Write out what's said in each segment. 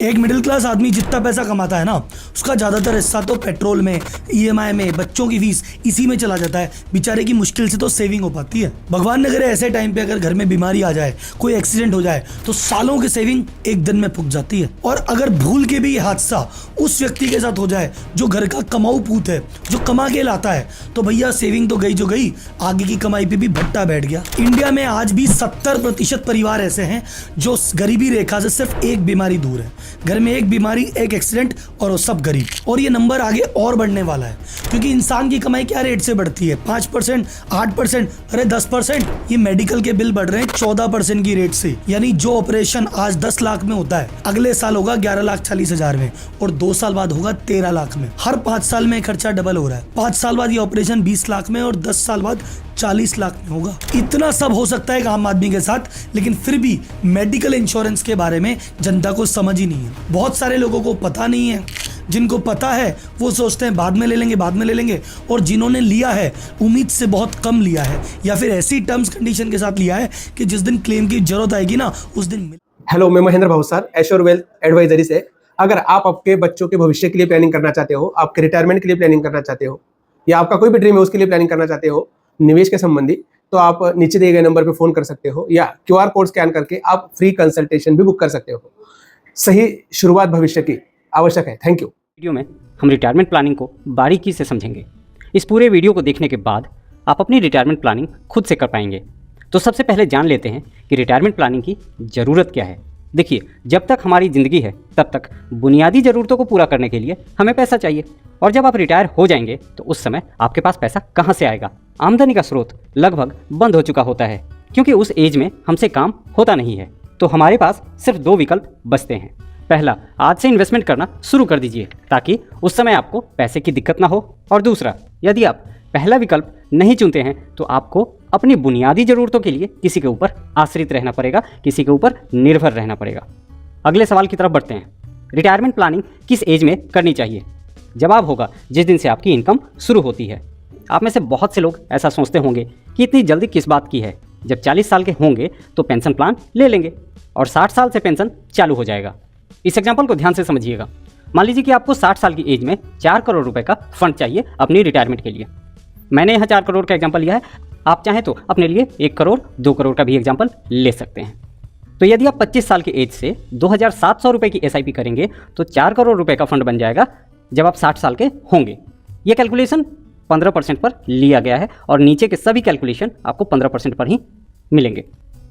एक middle class आदमी जितना पैसा कमाता है ना, उसका ज़्यादातर हिस्सा तो पेट्रोल में, ईएमआई में, बच्चों की फीस इसी में चला जाता है। बेचारे की मुश्किल से तो सेविंग हो पाती है। भगवान न करे ऐसे टाइम पे अगर घर में बीमारी आ जाए, कोई एक्सीडेंट हो जाए, तो सालों की सेविंग एक दिन में फूक जाती है। और अगर भूल के भी ये हादसा उस व्यक्ति के साथ हो जाए जो घर का कमाऊ पूत है, जो कमा के लाता है, तो भैया सेविंग तो गई जो गई, आगे की कमाई पे भी भट्टा बैठ गया। इंडिया में आज भी 70% परिवार ऐसे हैं जो गरीबी रेखा से सिर्फ एक बीमारी दूर है। घर में एक बीमारी, एक एक्सीडेंट और वो सब गरीब। और ये नंबर आगे और बढ़ने वाला है, क्योंकि इंसान की कमाई क्या रेट से बढ़ती है? 5%, 8%, अरे 10%। ये मेडिकल के बिल बढ़ रहे हैं 14% की रेट से। यानी जो ऑपरेशन आज 10 लाख में होता है, अगले साल होगा 11,40,000 में, और 2 साल बाद होगा 13 लाख में। हर 5 साल में खर्चा डबल हो रहा है। 5 साल बाद ये ऑपरेशन 20 लाख में और 10 साल बाद 40 लाख में होगा। इतना सब हो सकता है एक आम आदमी के साथ, लेकिन फिर भी मेडिकल इंश्योरेंस के बारे में जनता को समझ ही नहीं है। बहुत सारे लोगों को पता नहीं है। जिनको पता है वो सोचते हैं बाद में ले लेंगे, बाद में ले लेंगे, और जिन्होंने लिया है उम्मीद से बहुत कम लिया है, या फिर ऐसी टर्म्स कंडीशन के साथ लिया है कि जिस दिन क्लेम की जरूरत आएगी ना, उस दिन मिल। हेलो, मैं Mahendra Bhavsar, assure wealth advisory से। अगर आप आपके बच्चों के भविष्य के लिए प्लानिंग करना चाहते हो, आपके रिटायरमेंट के लिए प्लानिंग करना चाहते हो, या आपका कोई भी ड्रीम है उसके लिए प्लानिंग करना चाहते हो निवेश के संबंधी, तो आप नीचे दिए गए नंबर पे फोन कर सकते हो, या क्यूआर कोड स्कैन करके आप फ्री कंसल्टेशन भी बुक कर सकते हो। सही शुरुआत भविष्य की आवश्यक है। Thank you. वीडियो में हम रिटायरमेंट प्लानिंग को बारीकी से समझेंगे। इस पूरे वीडियो को देखने के बाद आप अपनी रिटायरमेंट प्लानिंग खुद से कर पाएंगे। तो सबसे पहले जान लेते हैं कि रिटायरमेंट प्लानिंग की ज़रूरत क्या है। देखिए, जब तक हमारी ज़िंदगी है तब तक बुनियादी ज़रूरतों को पूरा करने के लिए हमें पैसा चाहिए, और जब आप रिटायर हो जाएंगे तो उस समय आपके पास पैसा कहाँ से आएगा? आमदनी का स्रोत लगभग बंद हो चुका होता है, क्योंकि उस एज में हमसे काम होता नहीं है। तो हमारे पास सिर्फ 2 विकल्प बचते हैं। पहला, आज से इन्वेस्टमेंट करना शुरू कर दीजिए ताकि उस समय आपको पैसे की दिक्कत ना हो। और दूसरा, यदि आप पहला विकल्प नहीं चुनते हैं तो आपको अपनी बुनियादी ज़रूरतों के लिए किसी के ऊपर आश्रित रहना पड़ेगा, किसी के ऊपर निर्भर रहना पड़ेगा। अगले सवाल की तरफ बढ़ते हैं। रिटायरमेंट प्लानिंग किस एज में करनी चाहिए? जवाब होगा जिस दिन से आपकी इनकम शुरू होती है। आप में से बहुत से लोग ऐसा सोचते होंगे कि इतनी जल्दी किस बात की है, जब 40 साल के होंगे तो पेंशन प्लान ले लेंगे और 60 साल से पेंशन चालू हो जाएगा। इस एग्जाम्पल को ध्यान से समझिएगा। मान लीजिए कि आपको 60 साल की एज में 4 करोड़ रुपए का फंड चाहिए अपनी रिटायरमेंट के लिए। मैंने यहाँ 4 करोड़ का एग्जाम्पल लिया है, आप चाहें तो अपने लिए 1 करोड़ 2 करोड़ का भी एग्जाम्पल ले सकते हैं। तो यदि आप 25 साल की एज से 2,700 रुपये की SIP करेंगे तो 4 करोड़ रुपए का फंड बन जाएगा जब आप 60 साल के होंगे। ये कैलकुलेशन 15% पर लिया गया है और नीचे के सभी कैलकुलेशन आपको 15% पर ही मिलेंगे।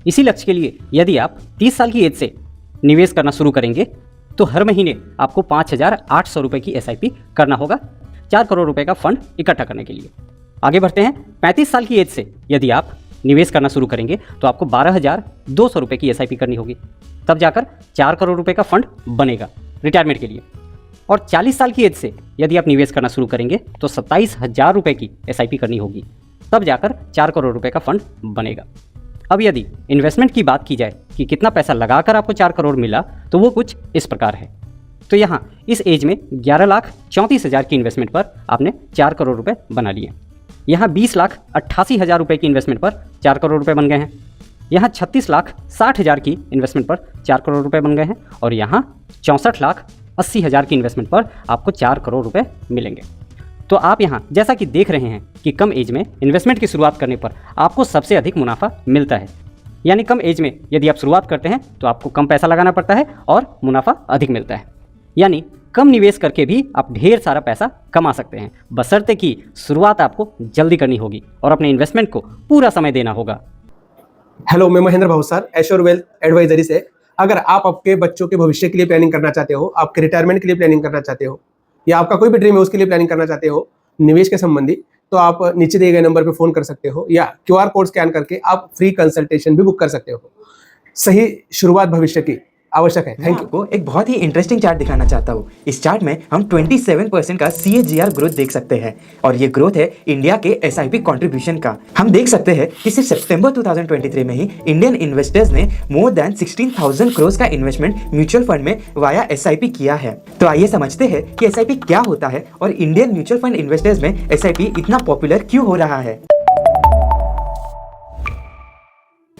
इसी लक्ष्य के लिए यदि आप 30 साल की एज से निवेश करना शुरू करेंगे तो हर महीने आपको 5,800 रुपये की SIP करना होगा 4 करोड़ रुपए का फंड इकट्ठा करने के लिए। आगे बढ़ते हैं। 35 साल की एज से यदि आप निवेश करना शुरू करेंगे तो आपको 12,200 रुपये की SIP करनी होगी, तब जाकर 4 करोड़ रुपए का फंड बनेगा रिटायरमेंट के लिए। और 40 साल की एज से यदि आप निवेश करना शुरू करेंगे तो 27,000 रुपये की SIP करनी होगी, तब जाकर 4 करोड़ रुपए का फंड बनेगा। अब यदि इन्वेस्टमेंट की बात की जाए कि कितना पैसा लगाकर आपको 4 करोड़ मिला, तो वो कुछ इस प्रकार है। तो यहाँ इस एज में 11,34,000 की इन्वेस्टमेंट पर आपने 4 करोड़ रुपए बना लिए। यहाँ 20,88,000 रुपये की इन्वेस्टमेंट पर 4 करोड़ रुपए बन गए हैं। यहाँ 36,60,000 की इन्वेस्टमेंट पर 4 करोड़ रुपए बन गए हैं, और यहाँ 64,80,000 की इन्वेस्टमेंट पर आपको 4 करोड़ रुपए मिलेंगे। तो आप यहाँ जैसा कि देख रहे हैं कि कम एज में इन्वेस्टमेंट की शुरुआत करने पर आपको सबसे अधिक मुनाफा मिलता है। यानी कम एज में यदि आप शुरुआत करते हैं तो आपको कम पैसा लगाना पड़ता है और मुनाफा अधिक मिलता है। यानी कम निवेश करके भी आप ढेर सारा पैसा कमा सकते हैं, बशर्ते कि शुरुआत आपको जल्दी करनी होगी और अपने इन्वेस्टमेंट को पूरा समय देना होगा। हेलो, मैं Mahendra Bhavsar, assure wealth advisory से। अगर आप आपके बच्चों के भविष्य के लिए प्लानिंग करना चाहते हो, आपके रिटायरमेंट के लिए प्लानिंग करना चाहते हो, या आपका कोई भी ड्रीम है उसके लिए प्लानिंग करना चाहते हो निवेश के संबंधी, तो आप नीचे दिए गए नंबर पे फोन कर सकते हो, या क्यूआर कोड स्कैन करके आप फ्री कंसल्टेशन भी बुक कर सकते हो। सही शुरुआत भविष्य की आवश्यक है। Thank you. आपको एक बहुत ही इंटरेस्टिंग चार्ट दिखाना चाहता हूँ। इस चार्ट में हम 27% का CAGR ग्रोथ देख सकते हैं, और ये ग्रोथ है इंडिया के SIP कंट्रीब्यूशन का। हम देख सकते हैं कि सिर्फ सितंबर 2023 में ही इंडियन इन्वेस्टर्स ने मोर देन 16,000 करोड़ का इन्वेस्टमेंट म्यूचुअल फंड में वाया SIP किया है। तो आइए समझते हैं कि SIP क्या होता है और इंडियन म्यूचुअल फंड इन्वेस्टर्स में SIP इतना पॉपुलर क्यों हो रहा है।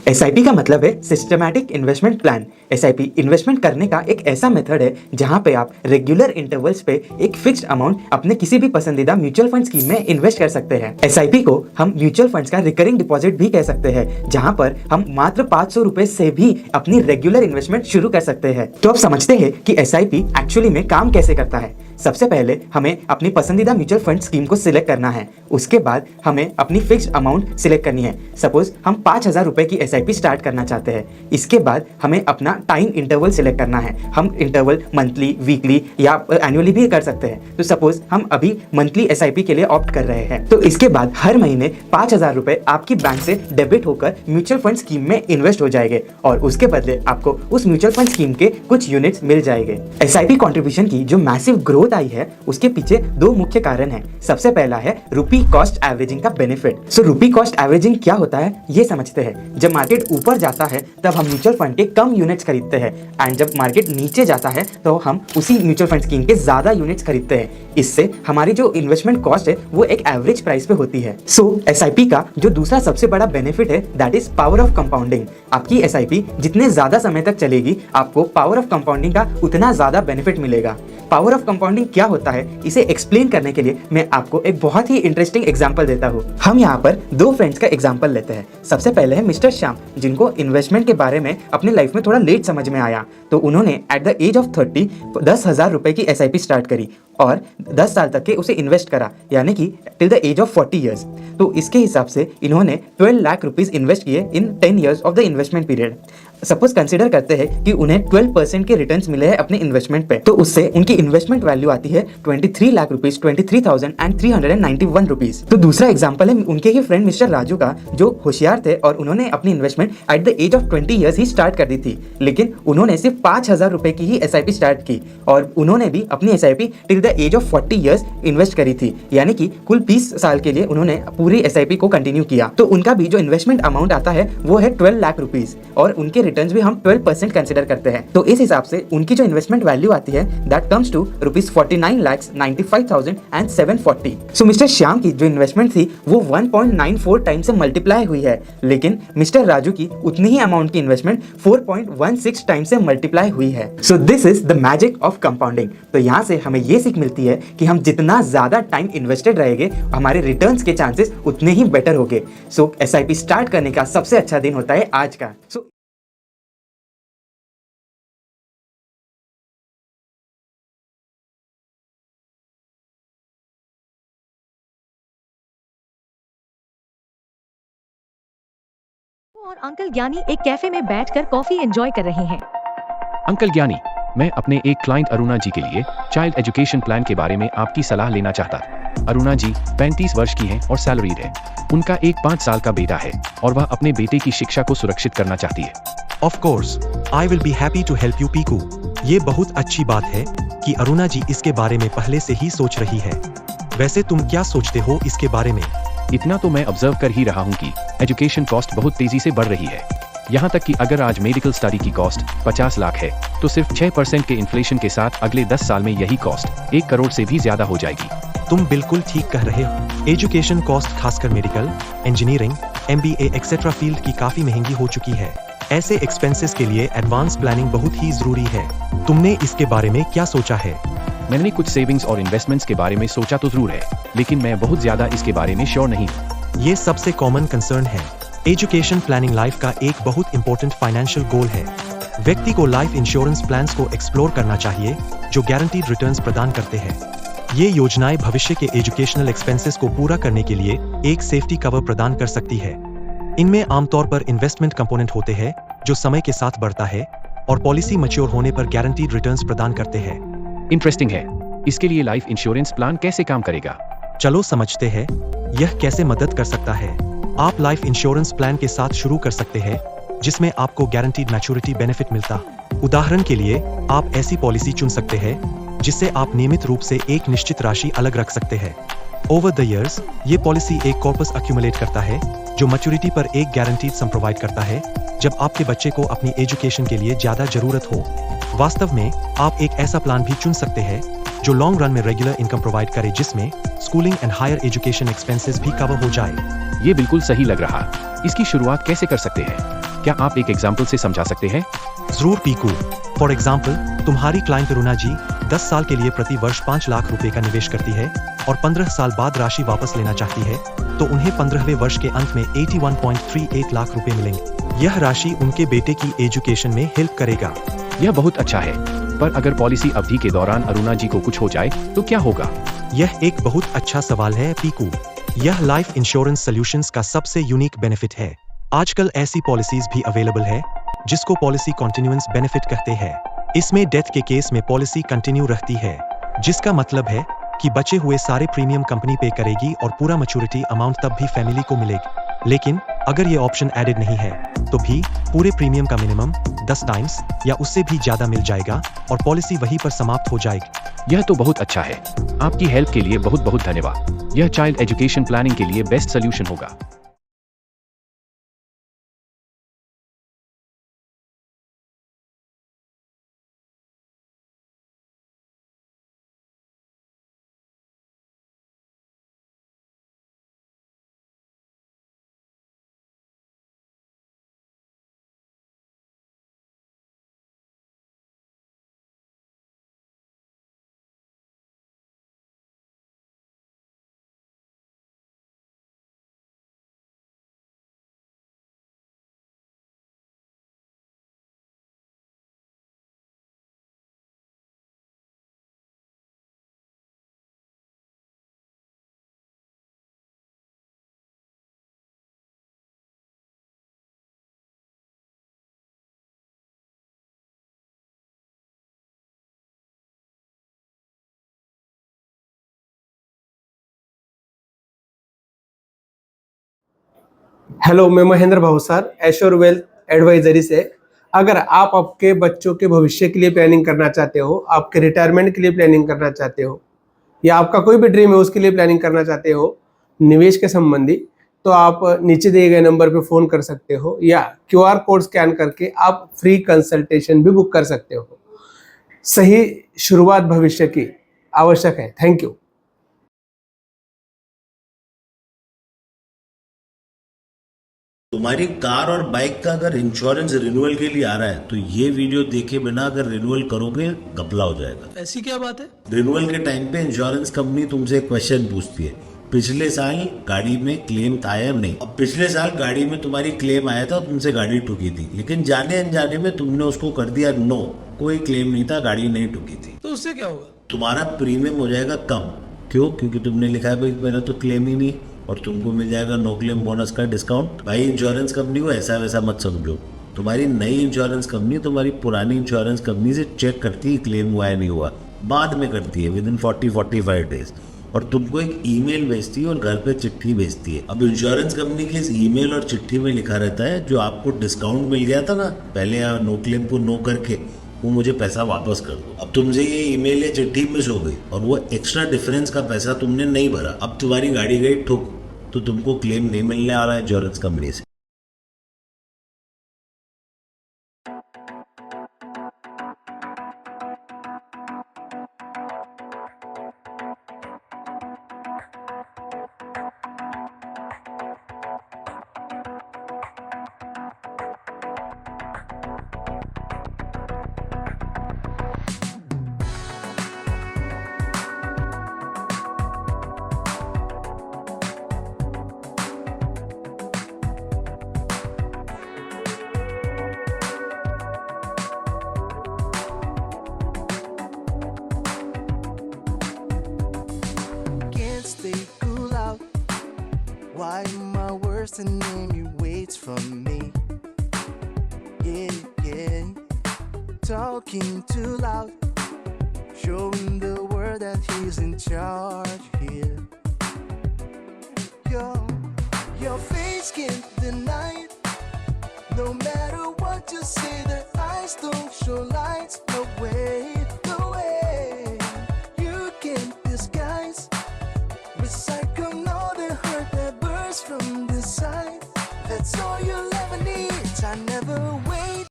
SIP का मतलब है systematic investment plan. SIP investment करने का एक ऐसा मेथड है जहां पे आप रेगुलर इंटरवल्स पे एक फिक्स्ड अमाउंट अपने किसी भी पसंदीदा म्यूचुअल फंड स्कीम में इन्वेस्ट कर सकते हैं। SIP को हम म्यूचुअल फंड्स का रिकरिंग डिपॉजिट भी कह सकते हैं, जहां पर हम मात्र 500 रुपए से भी अपनी रेगुलर इन्वेस्टमेंट शुरू कर सकते हैं। तो अब समझते हैं कि SIP एक्चुअली में काम कैसे करता है। सबसे पहले हमें अपनी पसंदीदा म्यूचुअल फंड स्कीम को सिलेक्ट करना है। उसके बाद हमें अपनी फिक्स्ड अमाउंट सिलेक्ट करनी है। सपोज हम 5000 रुपए की SIP स्टार्ट करना चाहते हैं। इसके बाद हमें अपना टाइम इंटरवल सिलेक्ट करना है। हम इंटरवल मंथली, वीकली या एनुअली भी कर सकते हैं। तो सपोज हम अभी मंथली SIP के लिए ऑप्ट कर रहे हैं। तो इसके बाद हर महीने 5000 रुपए आपकी बैंक से डेबिट होकर म्यूचुअल फंड स्कीम में इन्वेस्ट हो जाएंगे और उसके बदले आपको उस म्यूचुअल फंड स्कीम के कुछ यूनिट्स मिल जाएंगे। SIP कॉन्ट्रीब्यूशन की जो मैसिव ग्रोथ आई है उसके पीछे दो मुख्य कारण हैं। सबसे पहला है रुपी कॉस्ट एवरेजिंग का बेनिफिट। सो रुपी कॉस्ट एवरेजिंग क्या होता है ये समझते हैं। जब मार्केट ऊपर जाता है तब हम म्यूचुअल फंड के कम यूनिट्स खरीदते हैं एंड जब मार्केट नीचे जाता है तो हम उसी म्यूचुअल फंड स्कीम के ज्यादा यूनिट्स खरीदते हैं। इससे हमारी जो इन्वेस्टमेंट कॉस्ट है वो एक एवरेज प्राइस पे होती है। सो SIP का जो दूसरा सबसे बड़ा बेनिफिट है that is power of compounding. आपकी SIP जितने ज्यादा समय तक चलेगी आपको पावर ऑफ कंपाउंडिंग का उतना ज्यादा बेनिफिट मिलेगा। पावर ऑफ कंपाउंडिंग क्या होता है इसे एक्सप्लेन करने के लिए मैं आपको एक बहुत ही इंटरेस्टिंग एग्जांपल देता हूँ। हम यहाँ पर दो फ्रेंड्स का एग्जांपल लेते हैं। सबसे पहले है मिस्टर श्याम, जिनको इन्वेस्टमेंट के बारे में अपनी लाइफ में थोड़ा लेट समझ में आया, तो उन्होंने एट द एज ऑफ 30 10,000 रुपए की SIP स्टार्ट करी और 10 साल तक के उसे इन्वेस्ट करा, यानी कि till the age of 40 years. तो इसके हिसाब से इन्होंने 12 लाख रुपीज इन्वेस्ट किए इन 10 years of the investment period. Suppose consider करते हैं कि उन्हें 12% के रिटर्न्स मिले हैं अपने इन्वेस्टमेंट पे, तो उससे उनकी इन्वेस्टमेंट वैल्यू आती है 23 लाख रुपीज 23,391 रुपीज। तो दूसरा एग्जांपल है उनके ही फ्रेंड मिस्टर राजू का, जो होशियार थे और उन्होंने अपनी investment at the age of 20 years ही स्टार्ट कर दी थी, लेकिन उन्होंने सिर्फ 5,000 रुपए की ही SIP स्टार्ट की और उन्होंने भी अपनी SIP till the age of 40 years invest करी थी, यानी कि कुल 20 साल के लिए उन्होंने पूरी SIP को कंटिन्यू किया। तो उनका भी जो इन्वेस्टमेंट अमाउंट आता है वो है 12 लाख रुपीज और उनके रिटर्न्स भी हम 12% कंसीडर करते हैं। तो इस हिसाब से उनकी जो इन्वेस्टमेंट वैल्यू आती है that comes to ₹49,95,740। So mister Shyam की जो इन्वेस्टमेंट थी वो 1.94 टाइम से मल्टीप्लाई हुई है, लेकिन मिस्टर राजू की उतनी ही अमाउंट की इन्वेस्टमेंट 4.16 टाइम से मल्टीप्लाई हुई है। So this is the magic of compounding. तो यहाँ से हमें ये सीख मिलती है कि हम जितना ज्यादा टाइम इन्वेस्टेड रहेंगे हमारे रिटर्न्स के चांसेस उतने ही बेटर होंगे। सो SIP स्टार्ट करने का सबसे अच्छा दिन होता है आज का। और अंकल ज्ञानी एक कैफे में बैठकर कॉफी एंजॉय कर रहे हैं। अंकल ज्ञानी, मैं अपने एक क्लाइंट अरुणा जी के लिए चाइल्ड एजुकेशन प्लान के बारे में आपकी सलाह लेना चाहता था। अरुणा जी 35 वर्ष की हैं और सैलरीड है। उनका एक 5 साल का बेटा है और वह अपने बेटे की शिक्षा को सुरक्षित करना चाहती है। Of course, I will be happy to help you, Piku. ये बहुत अच्छी बात है कि अरुणा जी इसके बारे में पहले से ही सोच रही है। वैसे तुम क्या सोचते हो इसके बारे में? इतना तो मैं ऑब्जर्व कर ही रहा हूँ कि एजुकेशन कॉस्ट बहुत तेजी से बढ़ रही है। यहाँ तक कि अगर आज मेडिकल स्टडी की कॉस्ट 50 लाख है तो सिर्फ 6% के इन्फ्लेशन के साथ अगले 10 साल में यही कॉस्ट 1 करोड़ से भी ज्यादा हो जाएगी। तुम बिल्कुल ठीक कह रहे हो। एजुकेशन कॉस्ट खासकर medical, engineering, MBA etcetera field की काफी महंगी हो चुकी है। ऐसे एक्सपेंसेस के लिए एडवांस प्लानिंग बहुत ही जरूरी है। तुमने इसके बारे में क्या सोचा है? मैंने कुछ सेविंग्स और इन्वेस्टमेंट्स के बारे में सोचा तो जरूर है, लेकिन मैं बहुत ज्यादा इसके बारे में श्योर नहीं हूँ। ये सबसे कॉमन कंसर्न है। एजुकेशन प्लानिंग लाइफ का एक बहुत इंपॉर्टेंट फाइनेंशियल गोल है। व्यक्ति को लाइफ इंश्योरेंस प्लान्स को एक्सप्लोर करना चाहिए जो गारंटीड रिटर्न्स प्रदान करते हैं। ये योजनाएं भविष्य के एजुकेशनल एक्सपेंसेस को पूरा करने के लिए एक सेफ्टी कवर प्रदान कर सकती है। इनमें आमतौर पर इन्वेस्टमेंट कंपोनेंट होते हैं जो समय के साथ बढ़ता है और पॉलिसी मैच्योर होने पर गारंटीड रिटर्न्स प्रदान करते हैं। इंटरेस्टिंग है। इसके लिए लाइफ इंश्योरेंस प्लान कैसे काम करेगा? चलो समझते हैं यह कैसे मदद कर सकता है। आप लाइफ इंश्योरेंस प्लान के साथ शुरू कर सकते हैं जिसमें आपको गारंटीड मैच्योरिटी बेनिफिट मिलता। उदाहरण के लिए आप ऐसी पॉलिसी चुन सकते हैं जिससे आप नियमित रूप से एक निश्चित राशि अलग रख सकते हैं। ओवर द इयर्स ये पॉलिसी एक कॉर्पस एक्यूमुलेट करता है जो मैच्योरिटी पर एक गारंटीड सम प्रोवाइड करता है जब आपके बच्चे को अपनी एजुकेशन के लिए ज्यादा जरूरत हो। वास्तव में आप एक ऐसा प्लान भी चुन सकते हैं जो लॉन्ग रन में रेगुलर इनकम प्रोवाइड करे जिसमें schooling and higher education expenses भी कवर हो जाए। ये बिल्कुल सही लग रहा। इसकी शुरुआत कैसे कर सकते हैं? क्या आप एक एग्जाम्पल से समझा सकते हैं? जरूर पीकू। फॉर एग्जाम्पल, तुम्हारी क्लाइंट अरुणा जी 10 साल के लिए प्रति वर्ष 5 लाख रुपए का निवेश करती है और 15 साल बाद राशि वापस लेना चाहती है, तो उन्हें 15वें वर्ष के अंत में 81.38 लाख रुपए मिलेंगे। यह राशि उनके बेटे की एजुकेशन में हेल्प करेगा। यह बहुत अच्छा है, पर अगर पॉलिसी अवधि के दौरान अरुणा जी को कुछ हो जाए तो क्या होगा? यह एक बहुत अच्छा सवाल है पीकू। यह लाइफ इंश्योरेंस सॉल्यूशंस का सबसे यूनिक बेनिफिट है। आजकल ऐसी पॉलिसीज भी अवेलेबल है जिसको पॉलिसी कंटिन्यूएंस बेनिफिट कहते हैं। इसमें डेथ के केस में पॉलिसी कंटिन्यू रहती है, जिसका मतलब है कि बचे हुए सारे प्रीमियम कंपनी पे करेगी और पूरा मैच्योरिटी अमाउंट तब भी फैमिली को मिलेगी। लेकिन अगर ये ऑप्शन एडेड नहीं है तो भी पूरे प्रीमियम का मिनिमम 10 टाइम्स या उससे भी ज्यादा मिल जाएगा और पॉलिसी वहीं पर समाप्त हो जाएगी। यह तो बहुत अच्छा है। आपकी हेल्प के लिए बहुत बहुत धन्यवाद। यह चाइल्ड एजुकेशन प्लानिंग के लिए बेस्ट सोल्यूशन होगा। हेलो, मैं Mahendra Bhavsar assure wealth advisory से। अगर आप आपके बच्चों के भविष्य के लिए प्लानिंग करना चाहते हो, आपके रिटायरमेंट के लिए प्लानिंग करना चाहते हो, या आपका कोई भी ड्रीम है उसके लिए प्लानिंग करना चाहते हो निवेश के संबंधी, तो आप नीचे दिए गए नंबर पे फ़ोन कर सकते हो या QR कोड स्कैन करके आप फ्री कंसल्टेशन भी बुक कर सकते हो। सही शुरुआत भविष्य की आवश्यक है। Thank you. तुम्हारी कार और बाइक का अगर इंश्योरेंस रिन्यूअल के लिए आ रहा है तो ये वीडियो देखे बिना अगर रिन्यूअल करोगे घपला हो जाएगा। ऐसी क्या बात है? रिन्यूअल के टाइम पे इंश्योरेंस कंपनी तुमसे एक क्वेश्चन पूछती है, पिछले साल गाड़ी में क्लेम था या नहीं। अब पिछले साल गाड़ी में तुम्हारी क्लेम आया था, तुमसे गाड़ी ठुकी थी, लेकिन जाने अनजाने में तुमने उसको कर दिया नो, कोई क्लेम नहीं था, गाड़ी नहीं ठुकी थी, तो उससे क्या होगा? तुम्हारा प्रीमियम हो जाएगा कम। क्यों? क्योंकि तुमने लिखा है भाई मेरा तो क्लेम ही नहीं, और तुमको मिल जाएगा नो क्लेम बोनस का डिस्काउंट। भाई इंश्योरेंस कंपनी को ऐसा वैसा मत समझो। तुम्हारी नई इंश्योरेंस कंपनी तुम्हारी पुरानी इंश्योरेंस कंपनी से चेक करती है क्लेम हुआ है नहीं हुआ, बाद में करती है विदिन 40-45 डेज, और तुमको एक ईमेल भेजती है और घर पे चिट्ठी भेजती है। अब इंश्योरेंस कंपनी के इस ईमेल और चिट्ठी में लिखा रहता है जो आपको डिस्काउंट मिल गया था ना पहले नो क्लेम को नो करके, वो मुझे पैसा वापस कर दो। अब तुमसे ये ईमेल या चिट्ठी मिस हो गई और वो एक्स्ट्रा डिफरेंस का पैसा तुमने नहीं भरा, अब तुम्हारी गाड़ी गई ठुक, तो तुमको क्लेम नहीं मिलने आ रहा है इंश्योरेंस कंपनी से। Why my worst enemy waits for me? Yeah. Talking too loud, showing the world that he's in charge here. Your face can't deny it. No matter what you say, their eyes don't show lights. No way, no way. You can't disguise. Recycle all the hurt that bursts from the side. That's all you'll ever need. I never wait.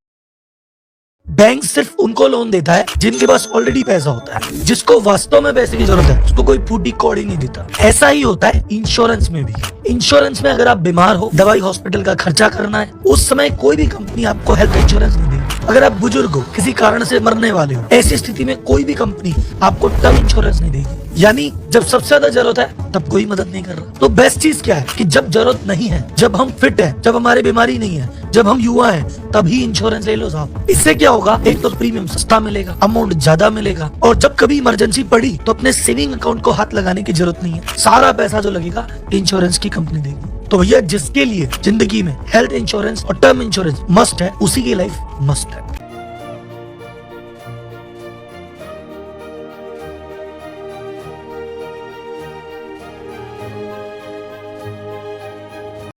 Bank सिर्फ उनको loan देता है जिनके पास already पैसा होता है। जिसको वास्तव में पैसे की जरूरत है उसको कोई फूटी कौड़ी नहीं देता। ऐसा ही होता है इंश्योरेंस में भी। इंश्योरेंस में अगर आप बीमार हो, दवाई हॉस्पिटल का खर्चा करना है, उस समय कोई भी कंपनी आपको हेल्थ इंश्योरेंस नहीं देगी। अगर आप बुजुर्ग हो, किसी कारण से मरने वाले हो, ऐसी स्थिति में कोई भी कंपनी आपको टर्म इंश्योरेंस नहीं देगी। यानी जब सबसे ज्यादा जरूरत है तब कोई मदद नहीं कर रहा। तो बेस्ट चीज क्या है कि जब जरूरत नहीं है, जब हम फिट है, जब हमारी बीमारी नहीं है, जब हम युवा हैं, तभी इंश्योरेंस ले लो साहब। इससे क्या होगा, एक तो प्रीमियम सस्ता मिलेगा, अमाउंट ज्यादा मिलेगा, और जब कभी इमरजेंसी पड़ी तो अपने सेविंग अकाउंट को हाथ लगाने की जरूरत नहीं है। सारा पैसा जो लगेगा इंश्योरेंस की कंपनी देगी। तो भैया जिसके लिए जिंदगी में हेल्थ इंश्योरेंस और टर्म इंश्योरेंस मस्ट है, उसी की लाइफ मस्ट है।